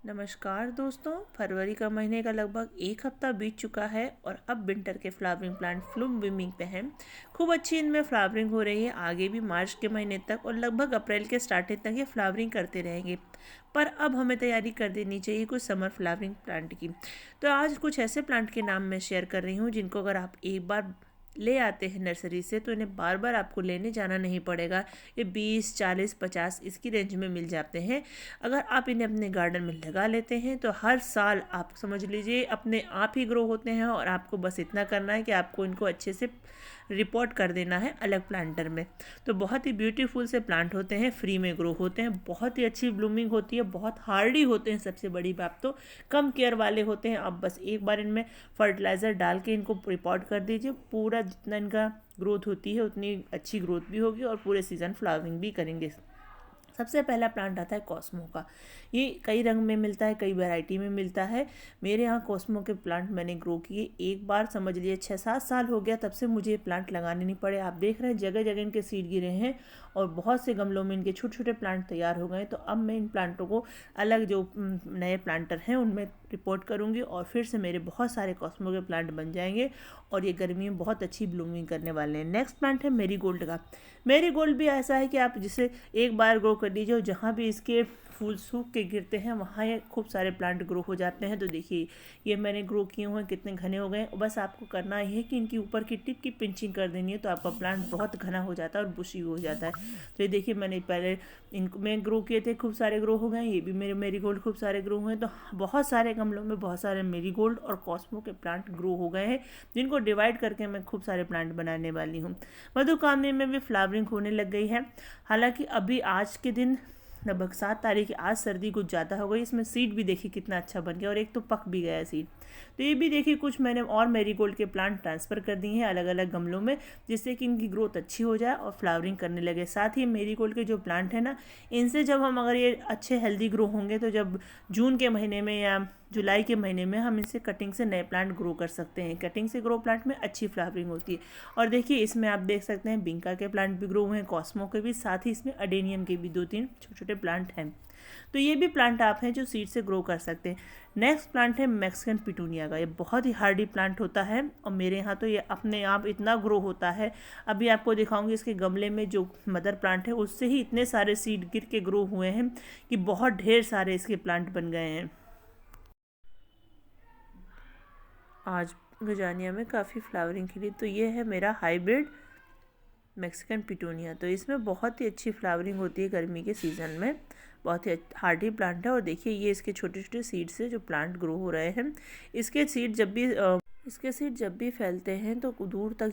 नमस्कार दोस्तों। फरवरी का महीने का लगभग एक हफ्ता बीत चुका है और अब विंटर के फ्लावरिंग प्लांट फ्लूम ब्लूमिंग पे हैं। खूब अच्छी इनमें फ्लावरिंग हो रही है। आगे भी मार्च के महीने तक और लगभग अप्रैल के स्टार्टिंग तक ये फ्लावरिंग करते रहेंगे। पर अब हमें तैयारी कर देनी चाहिए कुछ समर फ्लावरिंग प्लांट की। तो आज कुछ ऐसे प्लांट के नाम मैं शेयर कर रही हूँ जिनको अगर आप एक बार ले आते हैं नर्सरी से तो इन्हें बार बार आपको लेने जाना नहीं पड़ेगा। ये 20, 40, 50 इसकी रेंज में मिल जाते हैं। अगर आप इन्हें अपने गार्डन में लगा लेते हैं तो हर साल आप समझ लीजिए अपने आप ही ग्रो होते हैं और आपको बस इतना करना है कि आपको इनको अच्छे से रिपोर्ट कर देना है अलग प्लांटर में। तो बहुत ही ब्यूटीफुल से प्लांट होते हैं, फ्री में ग्रो होते हैं, बहुत ही अच्छी ब्लूमिंग होती है, बहुत हार्डी होते हैं। सबसे बड़ी बात तो कम केयर वाले होते हैं। आप बस एक बार इनमें फर्टिलाइज़र डाल के इनको रिपोर्ट कर दीजिए, पूरा जितना इनका ग्रोथ होती है उतनी अच्छी ग्रोथ भी होगी और पूरे सीज़न फ्लावरिंग भी करेंगे। सबसे पहला प्लांट आता है कॉस्मो का। ये कई रंग में मिलता है, कई वैरायटी में मिलता है। मेरे यहाँ कॉस्मो के प्लांट मैंने ग्रो किए एक बार, समझ लिए 6-7 साल हो गया, तब से मुझे ये प्लांट लगाने नहीं पड़े। आप देख रहे हैं जगह जगह इनके सीड गिरे हैं और बहुत से गमलों में इनके छोटे छोटे प्लांट तैयार हो गए। तो अब मैं इन प्लांटों को अलग जो नए प्लांटर हैं उनमें रिपोर्ट करूँगी और फिर से मेरे बहुत सारे कॉस्मो के प्लांट बन जाएंगे और ये गर्मी में बहुत अच्छी ब्लूमिंग करने वाले हैं। नेक्स्ट प्लांट है मेरीगोल्ड का। मेरीगोल्ड भी ऐसा है कि आप जिसे एक बार ग्रो कर लीजिए और जहाँ भी इसके फूल सूख के गिरते हैं वहाँ ये खूब सारे प्लांट ग्रो हो जाते हैं। तो देखिए ये मैंने ग्रो किए हुए हैं, कितने घने हो गए। बस आपको करना ये है कि इनकी ऊपर की टिप की पिंचिंग कर देनी है तो आपका प्लांट बहुत घना हो जाता है और बुशी हो जाता है। तो ये देखिए मैंने पहले इनको मैं ग्रो किए थे, खूब सारे ग्रो हो गए। ये भी मेरे मेरीगोल्ड खूब सारे ग्रो हुए हैं। तो बहुत सारे गमलों में बहुत सारे मेरीगोल्ड और कॉस्मो के प्लांट ग्रो हो गए हैं जिनको डिवाइड करके मैं खूब सारे प्लांट बनाने वाली हूँ। मधुकामनी में भी फ्लावरिंग होने लग गई है। हालांकि अभी आज के दिन लगभग 7 तारीख, आज सर्दी कुछ ज़्यादा हो गई। इसमें सीड भी देखिए कितना अच्छा बन गया और एक तो पक भी गया सीड। तो ये भी देखिए कुछ मैंने और मेरीगोल्ड के प्लांट ट्रांसफ़र कर दिए हैं अलग अलग गमलों में, जिससे कि इनकी ग्रोथ अच्छी हो जाए और फ्लावरिंग करने लगे। साथ ही मेरीगोल्ड के जो प्लांट है ना, इनसे जब हम अगर ये अच्छे हेल्दी ग्रो होंगे तो जब जून के महीने में या जुलाई के महीने में हम इनसे कटिंग से नए प्लांट ग्रो कर सकते हैं। कटिंग से ग्रो प्लांट में अच्छी फ्लावरिंग होती है। और देखिए इसमें आप देख सकते हैं बिंका के प्लांट भी ग्रो हुए हैं, कॉस्मो के भी, साथ ही इसमें अडेनियम के भी 2-3 छोटे छोटे प्लांट हैं। तो ये भी प्लांट आप हैं जो सीड से ग्रो कर सकते हैं। नेक्स्ट प्लांट है मैक्सिकन पिटूनिया का। ये बहुत ही हार्डी प्लांट होता है और मेरे यहाँ तो ये अपने आप इतना ग्रो होता है। अभी आपको दिखाऊंगी इसके गमले में जो मदर प्लांट है उससे ही इतने सारे सीड गिर के ग्रो हुए हैं कि बहुत ढेर सारे इसके प्लांट बन गए हैं। आज गजानिया में काफ़ी फ्लावरिंग खिली। तो ये है मेरा हाइब्रिड मैक्सिकन पिटूनिया। तो इसमें बहुत ही अच्छी फ्लावरिंग होती है गर्मी के सीज़न में। बहुत ही हार्डी प्लांट है और देखिए ये इसके छोटे छोटे सीड से जो प्लांट ग्रो हो रहे हैं। इसके सीड जब भी फैलते हैं तो दूर तक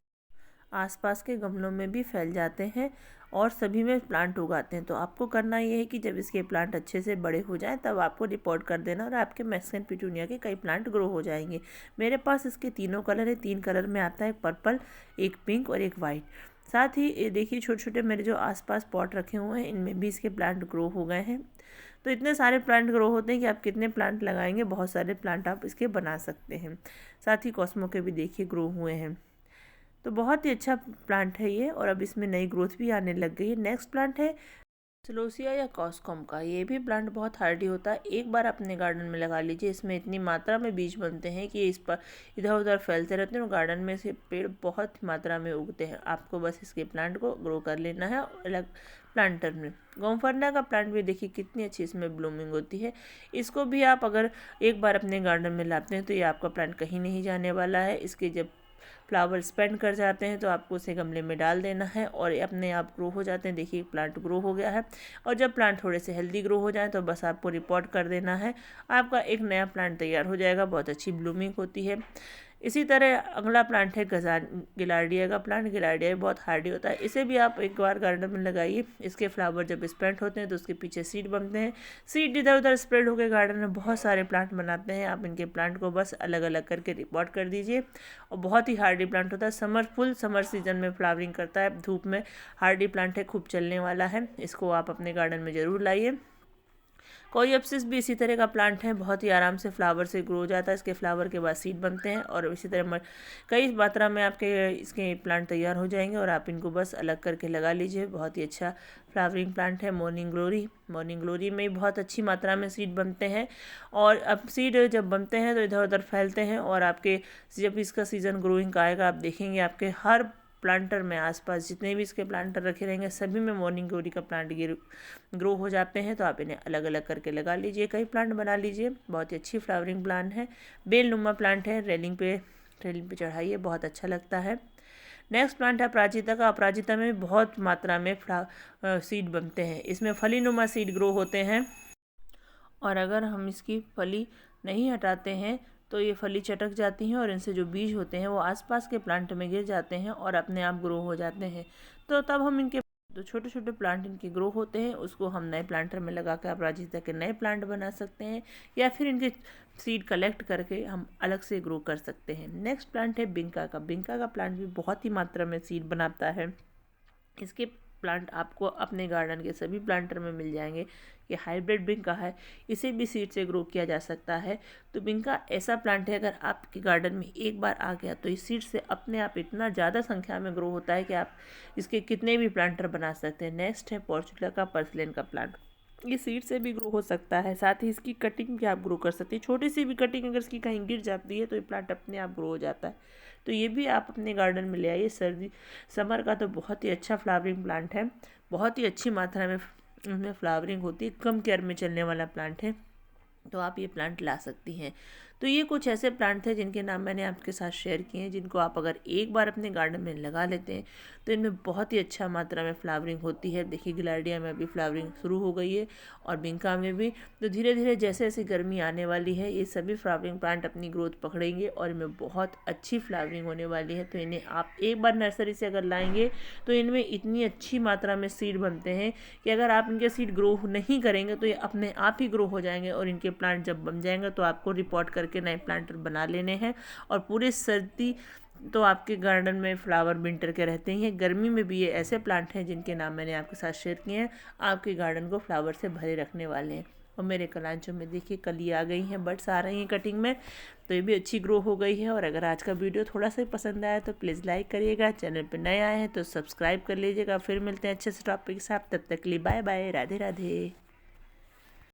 आसपास के गमलों में भी फैल जाते हैं और सभी में प्लांट उगाते हैं। तो आपको करना ये है कि जब इसके प्लांट अच्छे से बड़े हो जाएं तब आपको रिपोर्ट कर देना और आपके मैक्सिकन पिटूनिया के कई प्लांट ग्रो हो जाएंगे। मेरे पास इसके तीनों कलर है, 3 कलर में आता है, एक पर्पल, एक पिंक और एक वाइट। साथ ही ये देखिए छोटे छोटे मेरे जो आसपास पॉट रखे हुए हैं इनमें भी इसके प्लांट ग्रो हो गए हैं। तो इतने सारे प्लांट ग्रो होते हैं कि आप कितने प्लांट लगाएंगे बहुत सारे प्लांट आप इसके बना सकते हैं। साथ ही कॉस्मो के भी देखिए ग्रो हुए हैं। तो बहुत ही अच्छा प्लांट है ये और अब इसमें नई ग्रोथ भी आने लग गई है। नेक्स्ट प्लांट है सलोसिया या कॉस्कॉम का। ये भी प्लांट बहुत हार्डी होता है। एक बार अपने गार्डन में लगा लीजिए। इसमें इतनी मात्रा में बीज बनते हैं कि इस पर इधर उधर फैलते रहते हैं और गार्डन में से पेड़ बहुत मात्रा में उगते हैं। आपको बस इसके प्लांट को ग्रो कर लेना है अलग प्लांटर में। गोमफरना का प्लांट भी देखिए कितनी अच्छी इसमें ब्लूमिंग होती है। इसको भी आप अगर एक बार अपने गार्डन में लाते हैं तो ये आपका प्लांट कहीं नहीं जाने वाला है। इसके जब फ्लावर स्पेंड कर जाते हैं तो आपको उसे गमले में डाल देना है और अपने आप ग्रो हो जाते हैं। देखिए प्लांट ग्रो हो गया है और जब प्लांट थोड़े से हेल्दी ग्रो हो जाए तो बस आपको रिपोर्ट कर देना है, आपका एक नया प्लांट तैयार हो जाएगा। बहुत अच्छी ब्लूमिंग होती है। इसी तरह अगला प्लांट है गिलार्डिया का प्लांट। गिलार्डिया बहुत हार्डी होता है। इसे भी आप एक बार गार्डन में लगाइए। इसके फ्लावर जब स्प्रेड होते हैं तो उसके पीछे सीड बनते हैं। सीड इधर उधर स्प्रेड होकर गार्डन में बहुत सारे प्लांट बनाते हैं। आप इनके प्लांट को बस अलग अलग करके रिपोर्ट कर दीजिए और बहुत ही हार्डी प्लांट होता है। फुल समर सीजन में फ्लावरिंग करता है। धूप में हार्डी प्लांट है, खूब चलने वाला है। इसको आप अपने गार्डन में ज़रूर लाइए। कोरियोप्सिस भी इसी तरह का प्लांट है, बहुत ही आराम से फ्लावर से ग्रो हो जाता है। इसके फ्लावर के बाद सीड बनते हैं और इसी तरह कई मात्रा में आपके इसके प्लांट तैयार हो जाएंगे और आप इनको बस अलग करके लगा लीजिए। बहुत ही अच्छा फ्लावरिंग प्लांट है मॉर्निंग ग्लोरी। मॉर्निंग ग्लोरी में बहुत अच्छी मात्रा में सीड बनते हैं और अब सीड जब बनते हैं तो इधर उधर फैलते हैं और आपके जब इसका सीज़न ग्रोइंग का आएगा आप देखेंगे आपके हर प्लांटर में आसपास जितने भी इसके प्लांटर रखे रहेंगे सभी में मॉर्निंग ग्लोरी का प्लांट ग्रो हो जाते हैं। तो आप इन्हें अलग अलग करके लगा लीजिए, कई प्लांट बना लीजिए। बहुत ही अच्छी फ्लावरिंग प्लांट है, बेल नुमा प्लांट है, रेलिंग पे चढ़ाइए, बहुत अच्छा लगता है। नेक्स्ट प्लांट है अपराजिता का। अपराजिता में बहुत मात्रा में सीड बनते हैं, इसमें फली नुमा सीड ग्रो होते हैं और अगर हम इसकी फली नहीं हटाते हैं तो ये फली चटक जाती हैं और इनसे जो बीज होते हैं वो आसपास के प्लांट में गिर जाते हैं और अपने आप ग्रो हो जाते हैं। तो तब हम इनके जो छोटे छोटे प्लांट इनके ग्रो होते हैं उसको हम नए प्लांटर में लगा कर अपराजिता के नए प्लांट बना सकते हैं या फिर इनके सीड कलेक्ट करके हम अलग से ग्रो कर सकते हैं। नेक्स्ट प्लांट है बिंका का। बिंका का प्लांट भी बहुत ही मात्रा में सीड बनाता है। इसके प्लांट आपको अपने गार्डन के सभी प्लांटर में मिल जाएंगे। ये हाइब्रिड बिंका है, इसे भी सीड से ग्रो किया जा सकता है। तो बिंका ऐसा प्लांट है अगर आपके गार्डन में एक बार आ गया तो इस सीड से अपने आप इतना ज़्यादा संख्या में ग्रो होता है कि आप इसके कितने भी प्लांटर बना सकते हैं। नेक्स्ट है पोर्चुला का पर्सिलेन का प्लांट। ये सीड से भी ग्रो हो सकता है, साथ ही इसकी कटिंग भी आप ग्रो कर सकते हैं। छोटी सी भी कटिंग अगर इसकी कहीं गिर जाती है तो ये प्लांट अपने आप ग्रो हो जाता है। तो ये भी आप अपने गार्डन में ले आइए। समर का तो बहुत ही अच्छा फ्लावरिंग प्लांट है, बहुत ही अच्छी मात्रा में उसमें फ्लावरिंग होती है, कम केयर में चलने वाला प्लांट है। तो आप ये प्लांट ला सकती हैं। तो ये कुछ ऐसे प्लांट थे जिनके नाम मैंने आपके साथ शेयर किए हैं, जिनको आप अगर एक बार अपने गार्डन में लगा लेते हैं तो इनमें बहुत ही अच्छा मात्रा में फ्लावरिंग होती है। देखिए गिलार्डिया में अभी फ्लावरिंग शुरू हो गई है और बिंका में भी। तो धीरे धीरे जैसे जैसे गर्मी आने वाली है ये सभी फ्लावरिंग प्लांट अपनी ग्रोथ पकड़ेंगे और इनमें बहुत अच्छी फ्लावरिंग होने वाली है। तो इन्हें आप एक बार नर्सरी से अगर लाएंगे तो इनमें इतनी अच्छी मात्रा में सीड बनते हैं कि अगर आप इनके सीड ग्रो नहीं करेंगे तो ये अपने आप ही ग्रो हो जाएंगे और इनके प्लांट जब बन जाएंगे तो आपको रिपोर्ट करके नए प्लांटर बना लेने हैं। और पूरे सर्दी तो आपके गार्डन में फ्लावर विंटर के रहते ही हैं, गर्मी में भी ये ऐसे प्लांट हैं जिनके नाम मैंने आपके साथ शेयर किए हैं, आपके गार्डन को फ्लावर से भरे रखने वाले हैं। और मेरे कलांचों में देखिए कली आ गई हैं, बड्स आ रही हैं कटिंग में, तो ये भी अच्छी ग्रो हो गई है। और अगर आज का वीडियो थोड़ा सा पसंद आया तो प्लीज़ लाइक करिएगा, चैनल पर नए आए हैं तो सब्सक्राइब कर लीजिएगा। फिर मिलते हैं अच्छे से टॉपिक के साथ, तब तक के लिए बाय बाय, राधे राधे।